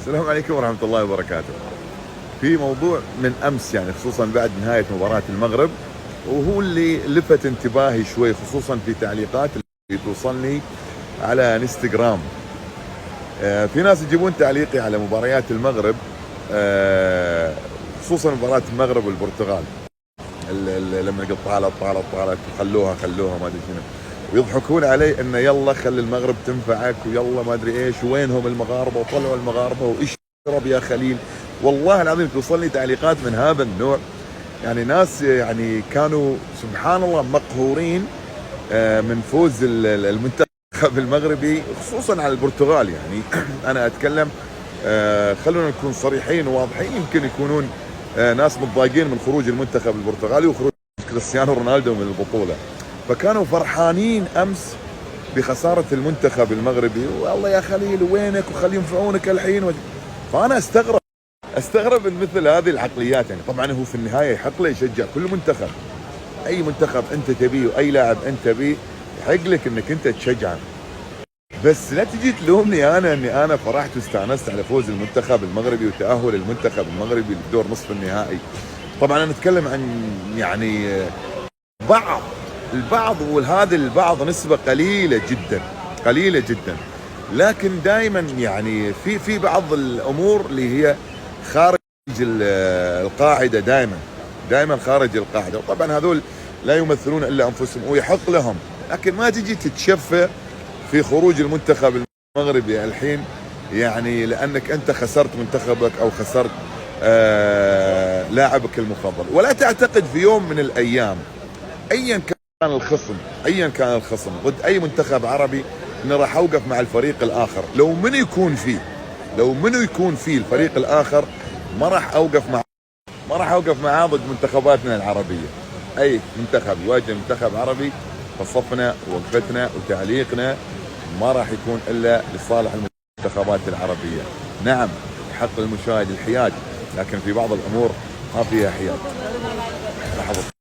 السلام عليكم ورحمة الله وبركاته. في موضوع من أمس يعني خصوصا بعد نهاية مباراة المغرب، وهو اللي لفت انتباهي شوي خصوصا في تعليقات اللي توصلني على انستغرام. في ناس يجيبون تعليقي على مباريات المغرب، خصوصا مباراة المغرب والبرتغال، لما يقول طالت خلوها ما ادري شنو، ويضحكون علي انه يلا خلي المغرب تنفعك ويلا ما ادري ايش، وينهم المغاربه وطلعوا المغاربه واشرب يا خليل. والله العظيم توصلني تعليقات من هذا النوع، يعني ناس يعني كانوا سبحان الله مقهورين من فوز المنتخب المغربي خصوصا على البرتغال. يعني انا اتكلم، خلونا نكون صريحين وواضحين، يمكن يكونون ناس متضايقين من خروج المنتخب البرتغالي وخروج كريستيانو رونالدو من البطولة، فكانوا فرحانين أمس بخسارة المنتخب المغربي، والله يا خليل وينك وخلي ينفعونك الحين فأنا استغرب من مثل هذه العقليات. يعني طبعا هو في النهاية يحق له يشجع كل منتخب، أي منتخب أنت تبيه وأي لاعب أنت تبيه يحق لك أنك أنت تشجعه، بس لا تجي تلومني انا اني انا فرحت واستانست على فوز المنتخب المغربي وتاهل المنتخب المغربي للدور نصف النهائي. طبعا انا اتكلم عن يعني البعض، وهذا البعض نسبه قليله جدا، لكن دائما يعني في بعض الامور اللي هي خارج القاعده، دائما خارج القاعده، وطبعا هذول لا يمثلون الا انفسهم ويحق لهم، لكن ما تجي تتشفى في خروج المنتخب المغربي الحين، يعني لانك انت خسرت منتخبك او خسرت لاعبك المفضل. ولا تعتقد في يوم من الايام ايا كان الخصم ضد اي منتخب عربي اني راح اوقف مع الفريق الاخر. لو منو يكون فيه الفريق الاخر ما راح اوقف معاه ضد منتخباتنا العربيه. اي منتخب يواجه منتخب عربي فصفنا ووقفتنا وتعليقنا ما راح يكون الا لصالح المنتخبات العربيه. نعم حق المشاهد الحياد، لكن في بعض الامور ما فيها حياد. لحظة.